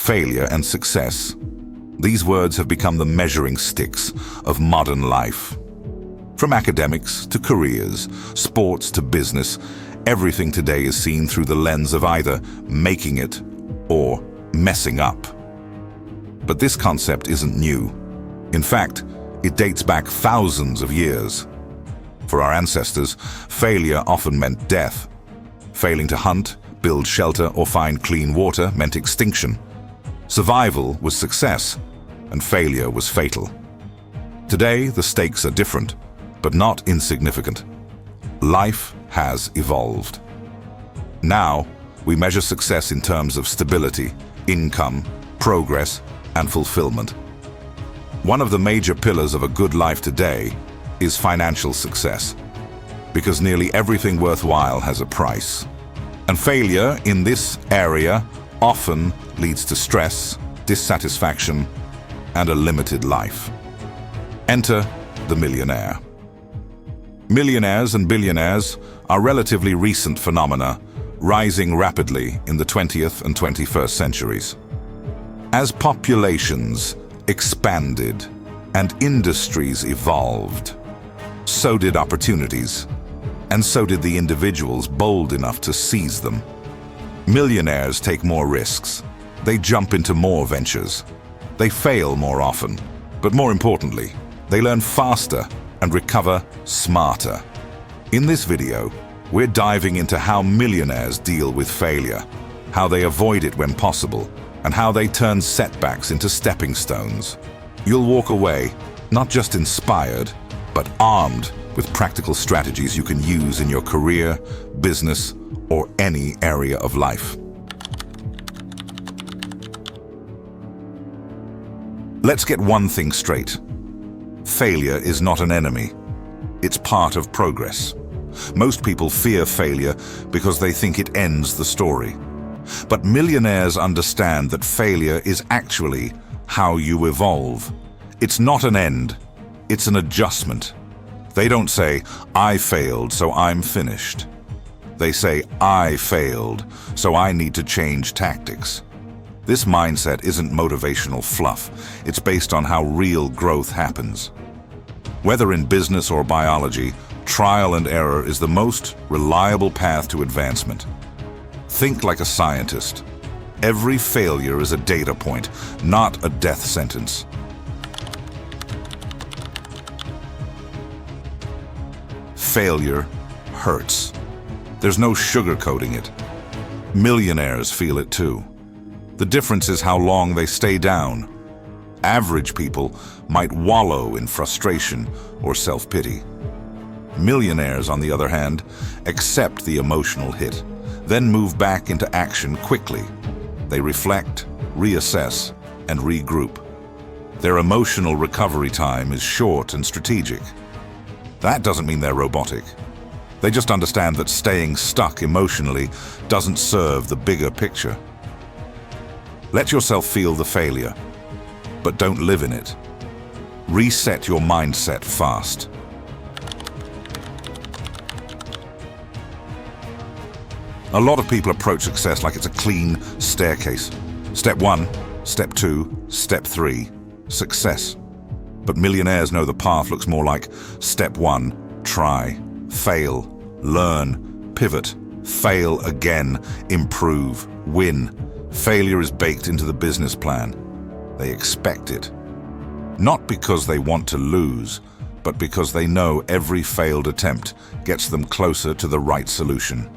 failure and success. These words have become the measuring sticks of modern life. From academics to careers, sports to business, everything today is seen through the lens of either making it or messing up. But this concept isn't new. In fact, it dates back thousands of years. For our ancestors, failure often meant death. Failing to hunt, build shelter, or find clean water meant extinction. Survival was success, and failure was fatal. Today, the stakes are different, but not insignificant. Life has evolved. Now, we measure success in terms of stability, income, progress, and fulfillment. One of the major pillars of a good life today is financial success, because nearly everything worthwhile has a price. And failure in this area often leads to stress, dissatisfaction, and a limited life. Enter the millionaire. Millionaires and billionaires are relatively recent phenomena, rising rapidly in the 20th and 21st centuries. As populations expanded and industries evolved, so did opportunities, and so did the individuals bold enough to seize them. Millionaires take more risks. They jump into more ventures. They fail more often, but more importantly, they learn faster and recover smarter. In this video, we're diving into how millionaires deal with failure, how they avoid it when possible, and how they turn setbacks into stepping stones. You'll walk away not just inspired, but armed with practical strategies you can use in your career, business, or any area of life. Let's get one thing straight. Failure is not an enemy. It's part of progress. Most people fear failure because they think it ends the story. But millionaires understand that failure is actually how you evolve. It's not an end, it's an adjustment. They don't say, "I failed, so I'm finished." They say, "I failed, so I need to change tactics." This mindset isn't motivational fluff. It's based on how real growth happens. Whether in business or biology, trial and error is the most reliable path to advancement. Think like a scientist. Every failure is a data point, not a death sentence. Failure hurts. There's no sugarcoating it. Millionaires feel it too. The difference is how long they stay down. Average people might wallow in frustration or self-pity. Millionaires, on the other hand, accept the emotional hit, then move back into action quickly. They reflect, reassess, and regroup. Their emotional recovery time is short and strategic. That doesn't mean they're robotic. They just understand that staying stuck emotionally doesn't serve the bigger picture. Let yourself feel the failure, but don't live in it. Reset your mindset fast. A lot of people approach success like it's a clean staircase. Step 1, step 2, step 3, success. But millionaires know the path looks more like step 1, try, fail, learn, pivot, fail again, improve, win. Failure is baked into the business plan. They expect it. Not because they want to lose, but because they know every failed attempt gets them closer to the right solution.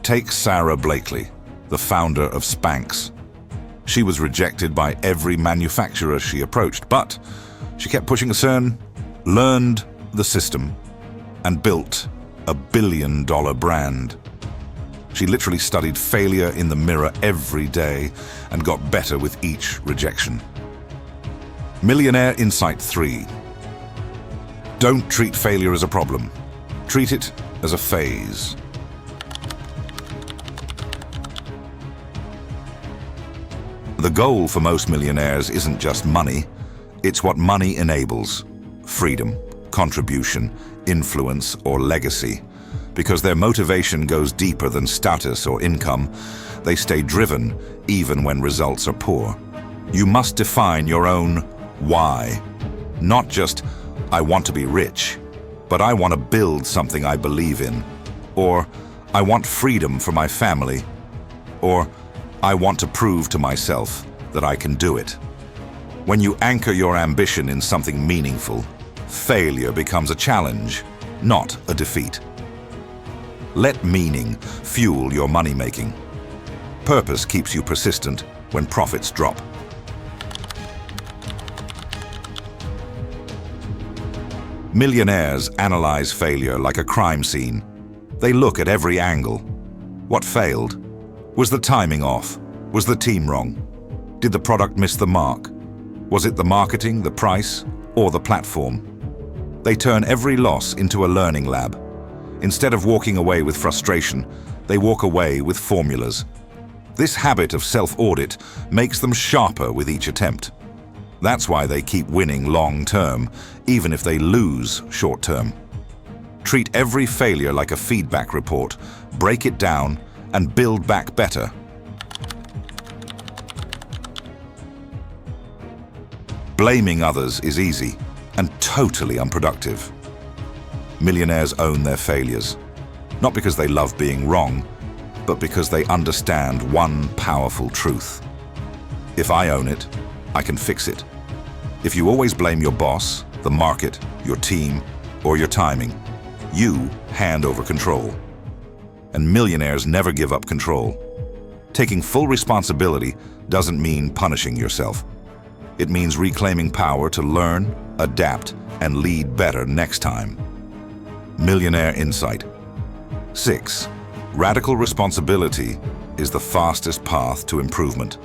Take Sarah Blakely, the founder of Spanx. She was rejected by every manufacturer she approached, but she kept pushing aside, learned the system, and built a billion-dollar brand. She literally studied failure in the mirror every day and got better with each rejection. Millionaire Insight 3. Don't treat failure as a problem. Treat it as a phase. The goal for most millionaires isn't just money, it's what money enables. Freedom, contribution, influence, or legacy. Because their motivation goes deeper than status or income, they stay driven even when results are poor. You must define your own why. Not just, I want to be rich, but I want to build something I believe in. Or, I want freedom for my family. Or, I want to prove to myself that I can do it. When you anchor your ambition in something meaningful, failure becomes a challenge, not a defeat. Let meaning fuel your money-making. Purpose keeps you persistent when profits drop. Millionaires analyze failure like a crime scene. They look at every angle. What failed? Was the timing off? Was the team wrong? Did the product miss the mark? Was it the marketing, the price, or the platform? They turn every loss into a learning lab. Instead of walking away with frustration, they walk away with formulas. This habit of self-audit makes them sharper with each attempt. That's why they keep winning long-term, even if they lose short-term. Treat every failure like a feedback report, break it down, and build back better. Blaming others is easy and totally unproductive. Millionaires own their failures, not because they love being wrong, but because they understand one powerful truth. If I own it, I can fix it. If you always blame your boss, the market, your team, or your timing, you hand over control. And millionaires never give up control. Taking full responsibility doesn't mean punishing yourself. It means reclaiming power to learn, adapt, and lead better next time. Millionaire Insight. 6. Radical responsibility is the fastest path to improvement.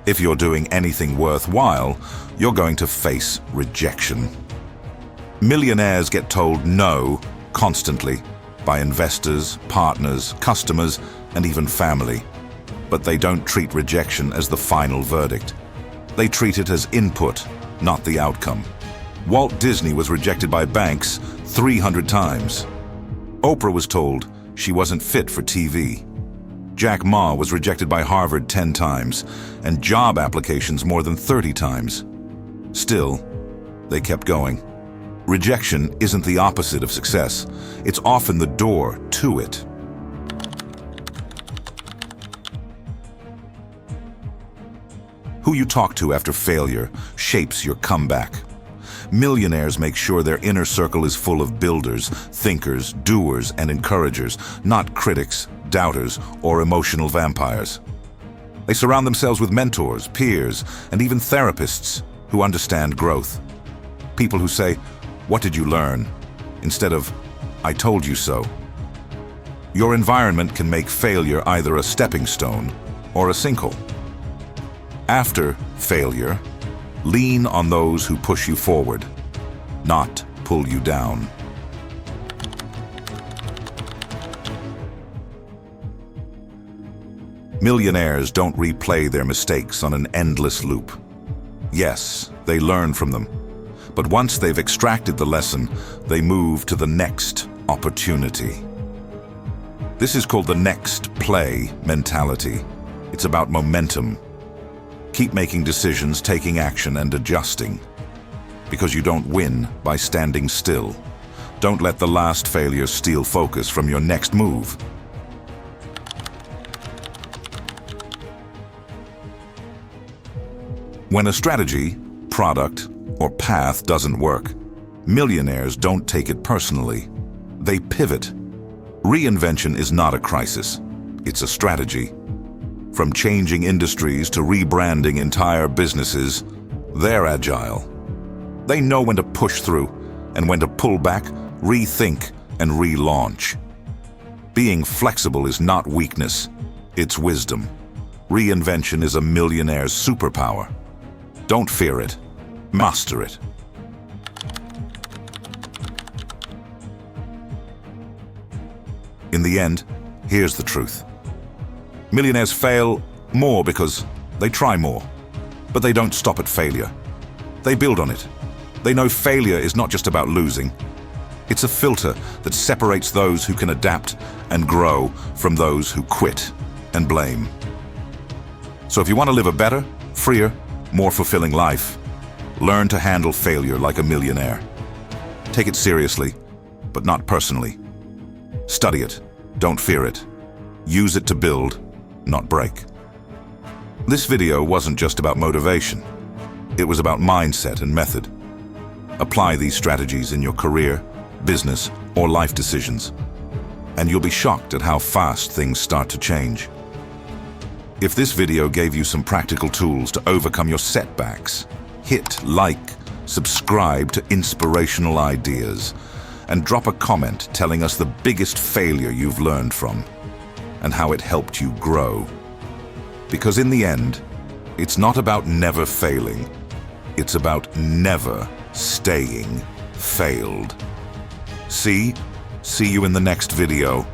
If you're doing anything worthwhile, you're going to face rejection. Millionaires get told no constantly by investors, partners, customers, and even family. But they don't treat rejection as the final verdict. They treat it as input, not the outcome. Walt Disney was rejected by banks 300 times. Oprah was told she wasn't fit for TV. Jack Ma was rejected by Harvard 10 times, and job applications more than 30 times. Still, they kept going. Rejection isn't the opposite of success. It's often the door to it. Who you talk to after failure shapes your comeback. Millionaires make sure their inner circle is full of builders, thinkers, doers, and encouragers, not critics, doubters, or emotional vampires. They surround themselves with mentors, peers, and even therapists who understand growth. People who say, "What did you learn?" instead of, "I told you so." Your environment can make failure either a stepping stone or a sinkhole. After failure, lean on those who push you forward, not pull you down. Millionaires don't replay their mistakes on an endless loop. Yes, they learn from them, but once they've extracted the lesson, they move to the next opportunity. This is called the next play mentality. It's about momentum. Keep making decisions, taking action, and adjusting. Because you don't win by standing still. Don't let the last failure steal focus from your next move. When a strategy, product, or path doesn't work, millionaires don't take it personally. They pivot. Reinvention is not a crisis. It's a strategy. From changing industries to rebranding entire businesses, they're agile. They know when to push through and when to pull back, rethink, and relaunch. Being flexible is not weakness, it's wisdom. Reinvention is a millionaire's superpower. Don't fear it, master it. In the end, here's the truth. Millionaires fail more because they try more, but they don't stop at failure. They build on it. They know failure is not just about losing. It's a filter that separates those who can adapt and grow from those who quit and blame. So if you want to live a better, freer, more fulfilling life, learn to handle failure like a millionaire. Take it seriously, but not personally. Study it, don't fear it. Use it to build, not break. This video wasn't just about motivation. It was about mindset and method. Apply these strategies in your career, business, or life decisions, and you'll be shocked at how fast things start to change. If this video gave you some practical tools to overcome your setbacks, hit like, subscribe to Inspirational Ideas, and drop a comment telling us the biggest failure you've learned from and how it helped you grow. Because in the end, it's not about never failing. It's about never staying failed. See you in the next video.